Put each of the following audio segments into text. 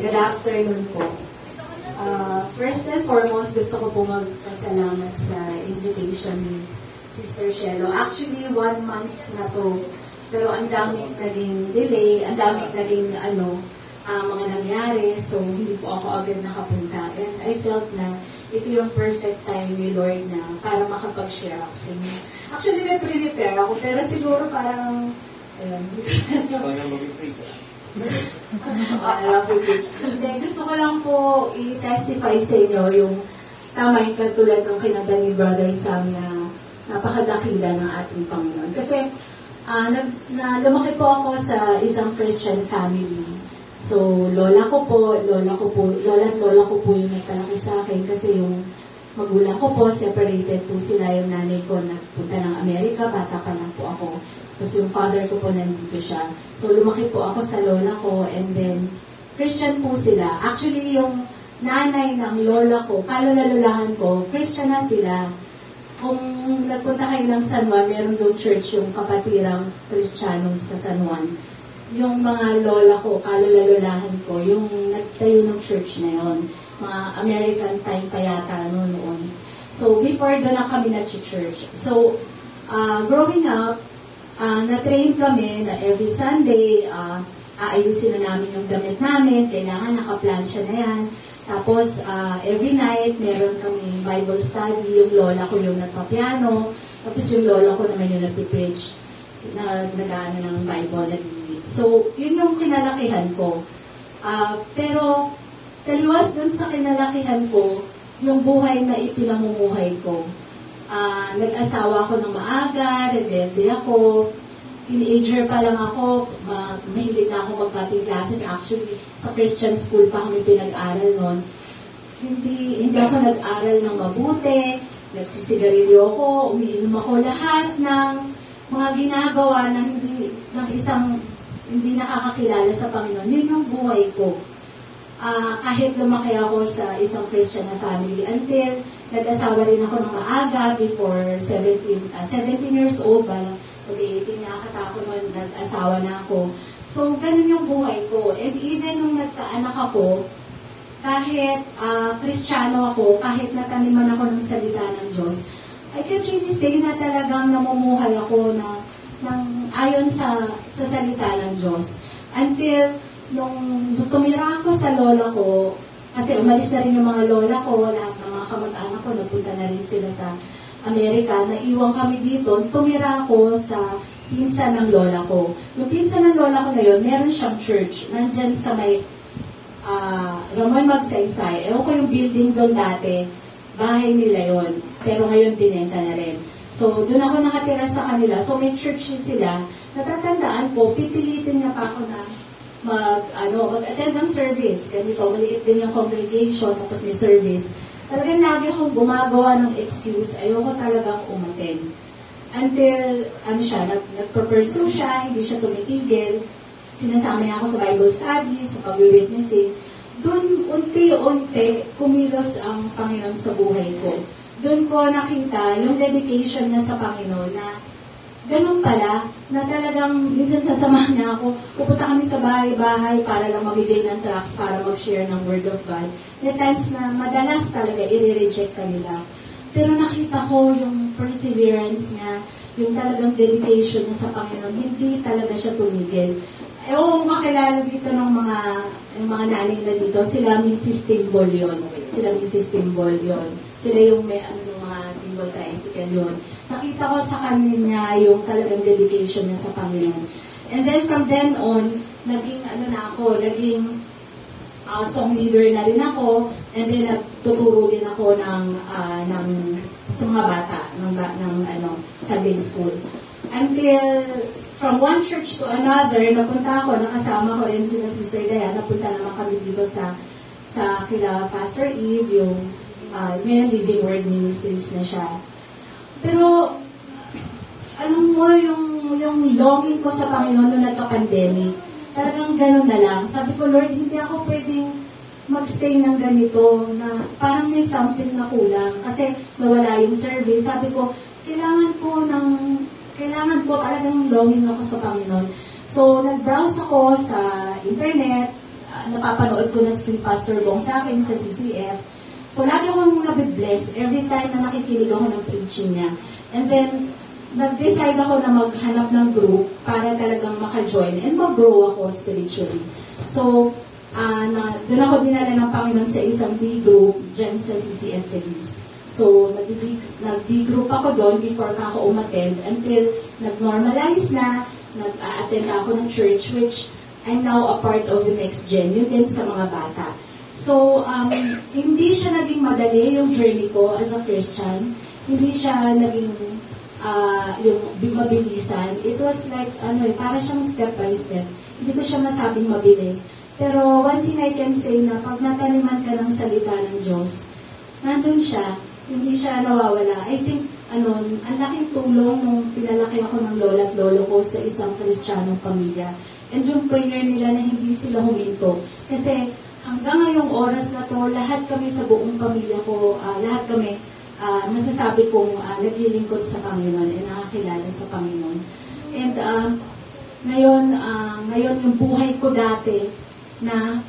Good afternoon po. First and foremost, gusto ko po magpasalamat sa invitation ni Sister Shelo. Actually, 1 month na to, pero ang daming naging delay, ang daming naging mga nangyari, so hindi po ako agad nakapunta. And I felt na ito yung perfect time ni Lord na para makapag-share ako sa inyo. Actually, may prepare ako, pero siguro parang Hindi, gusto ko lang po i-testify sa inyo yung tama yung katulad ng kinanda ni Brother Sam na napakadakila ng ating Panginoon. Kasi lumaki po ako sa isang Christian family. So, lola at lola ko po yung nagpalaki sa akin kasi yung magulang ko po, separated po sila. Yung nanay ko nagpunta ng Amerika, bata pa lang po ako. Tapos yung father ko po nandito siya. So, lumaki po ako sa lola ko and then, Christian po sila. Actually, yung nanay ng lola ko, kalula-lulahan ko, Christian na sila. Kung nagpunta kayo ng San Juan, meron doon church yung kapatirang Kristiyano sa San Juan. Yung mga lola ko, kalula-lulahan ko, yung nagtayo ng church na yon, mga American time pa yata noon. So, before doon na kami nag-church. So, growing up, na-train kami na every Sunday, aayusin na namin yung damit namin, kailangan naka-plancha na yan. Tapos, every night, meron kami Bible study, yung lola ko yung nagpa-piano, tapos yung lola ko naman yung nagpipreach, nag-ano ng Bible, nag-lead. So, yun yung kinalakihan ko. Pero, taliwas dun sa kinalakihan ko, yung buhay na ipinamumuhay ko. Nag-asawa ako ng maaga, rebelde ako, teenager pa lang ako, mahilig na ako mag-cutting classes. Actually, sa Christian school pa kami pinag-aral noon. Hindi ako nag-aral ng mabuti, nagsisigarilyo ako, umiinom ako, lahat ng mga ginagawa ng isang hindi nakakakilala sa Panginoon. Yun yung buhay ko. Kahit lumaki ako sa isang Christian na family until nag-asawa rin ako ng maaga before 17 years old ba, pag-18 na ako nun, nag-asawa na ako. So, ganun yung buhay ko. And even nung nagkaanak ako, kahit Kristiyano ako, kahit nataniman ako ng salita ng Diyos, I can really say na talagang namumuhay ako ayon sa salita ng Diyos. Until nung tumira ako sa lola ko, kasi umalis na rin yung mga lola ko, lahat ng mga kamag-anak ko, nagpunta na rin sila sa Amerika, naiwan kami dito, tumira ako sa pinsan ng lola ko. Yung pinsan ng lola ko na yun, meron siyang church, nandyan sa may Ramon Magsaysay. Ewan ko yung building doon dati, bahay nila yon, pero ngayon binenta na rin. So, doon ako nakatira sa kanila. So, may church sila. Natatandaan ko, pipilitin niya pa ako na mag-attend ng service. Ganito, maliit din yung congregation, tapos may service. Talagang lagi akong gumagawa ng excuse. Ayoko talagang umattend. Until, nagpa-pursue siya, hindi siya tumitigil. Sinasama niya ako sa Bible study, sa pag-witnessing. Doon, unti-unti, kumilos ang Panginoon sa buhay ko. Doon ko nakita yung dedication niya sa Panginoon na ganun pala, na talagang minsan sasamahan niya ako, pupunta kami sa bahay-bahay para lang mamigay ng tracts para mag-share ng Word of God. May times na madalas talaga i-reject kanila. Pero nakita ko yung perseverance niya, yung talagang dedication niya sa Panginoon, hindi talaga siya tumigil. Ewan ko makilala dito ng mga nanay na dito, sila Mrs. Timbol yun. Sila Mrs. Timbol yun. Sila yung may mga Timbol tricycle yun. Nakita ko sa kanya yung talagang dedication niya sa Panginoon. And then from then on, naging song leader na rin ako, and then nagtuturo din ako sa mga bata ng Sunday school. Until from one church to another, napunta ako, nakasama ko rin sila Sister Diana, napunta naman kami dito sa kila Pastor Eve, yung may Living Word Ministries na siya. Pero, alam mo, yung longing ko sa Panginoon nung nagka-pandemic, talagang gano'n na lang. Sabi ko, Lord, hindi ako pwedeng magstay ng ganito, na parang may something na kulang. Kasi nawala yung service. Sabi ko, kailangan ko talagang longing ako sa Panginoon. So, nag-browse ako sa internet, napapanood ko na si Pastor Bong sa akin sa CCF. So, lagi akong nabibless every time na nakikinig ako ng preaching niya. And then, nag-decide ako na maghanap ng group para talagang maka-join and mag-grow ako spiritually. So, doon ako dinala ng Panginoon sa isang D-group dyan sa CCF Feliz. So, nag-D-group ako doon before pa ako umattend until nag-normalize na, nag-attend ako ng church, which I'm now a part of the next gen, yun din sa mga bata. So, hindi siya naging madali yung journey ko as a Christian. Hindi siya naging yung mabilisan. It was like, para siyang step by step. Hindi ko siya masabing mabilis. Pero one thing I can say na pag nataniman ka ng salita ng Diyos, nandun siya, hindi siya nawawala. I think, ang laking tulong nung pinalaki ako ng lola at lolo ko sa isang Kristiyanong pamilya. And yung prayer nila na hindi sila huminto. Kasi hanggang ngayong oras na to, lahat kami sa buong pamilya ko, lahat kami, masasabi kong naglilingkod sa Panginoon at nakakilala sa Panginoon. And ngayon yung buhay ko dati, na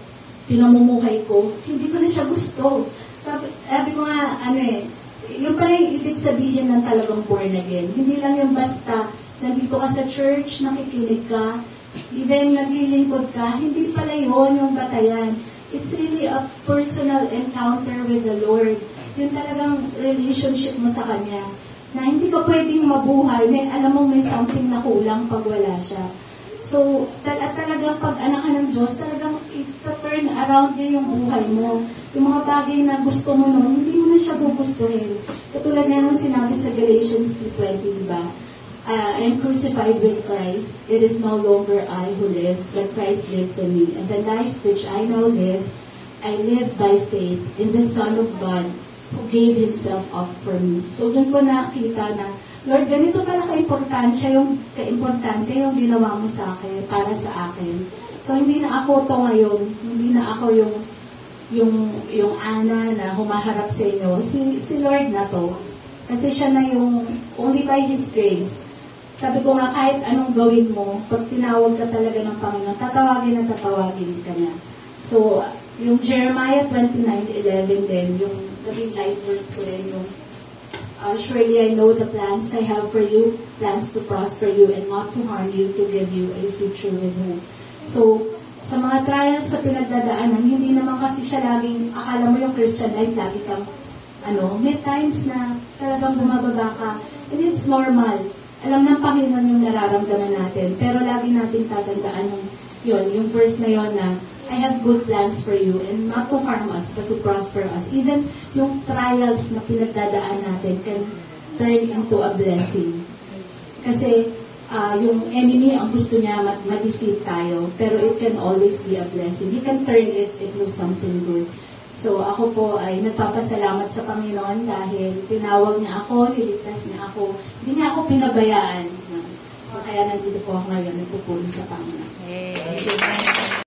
pinamumuhay ko, hindi ko na siya gusto. Sabi ko nga, yung pala yung ibig sabihin ng talagang born again. Hindi lang yung basta, nandito ka sa church, nakikinig ka, even naglilingkod ka, hindi pala yun yung batayan. It's really a personal encounter with the Lord. Yung talagang relationship mo sa Kanya, na hindi ka pwedeng mabuhay, alam mo may something na kulang pag wala siya. So, talagang pag anak ka ng Diyos, talagang ita-turn around niya yung buhay mo. Yung mga bagay na gusto mo noon, hindi mo na siya gugustuhin. Katulad nga nung sinabi sa Galatians 3:20, diba? I am crucified with Christ. It is no longer I who lives, but Christ lives in me. And the life which I now live, I live by faith in the Son of God who gave Himself up for me. So, doon ko nakita na, Lord, ganito pala kaimportante yung ginawa mo sa akin, para sa akin. So, hindi na ako to ngayon. Hindi na ako yung Ana na humaharap sa inyo. Si Lord na to. Kasi siya na yung, only by His grace. Sabi ko nga, kahit anong gawin mo, pag tinawag ka talaga ng Panginoon, tatawagin ka na. So, yung Jeremiah 29:11 din, yung naging life verse ko rin, yung surely I know the plans I have for you, plans to prosper you and not to harm you, to give you a future with hope. So, sa mga trials sa pinagdadaanan, hindi naman kasi siya laging, akala mo yung Christian life, lagi kang, may times na talagang bumababa ka, and it's normal. Alam ng Panginoon yung nararamdaman natin, pero lagi natin tatandaan yung verse na yon na, I have good plans for you and not to harm us, but to prosper us. Even yung trials na pinagdadaan natin can turn into a blessing. Kasi yung enemy, ang gusto niya ma-defeat tayo, pero it can always be a blessing. He can turn it into something good. So ako po ay nagpapasalamat sa Panginoon dahil tinawag niya ako, niligtas niya ako, hindi niya ako pinabayaan. So kaya nandito po ako ngayon, nagpupuli sa Panginoon. Hey.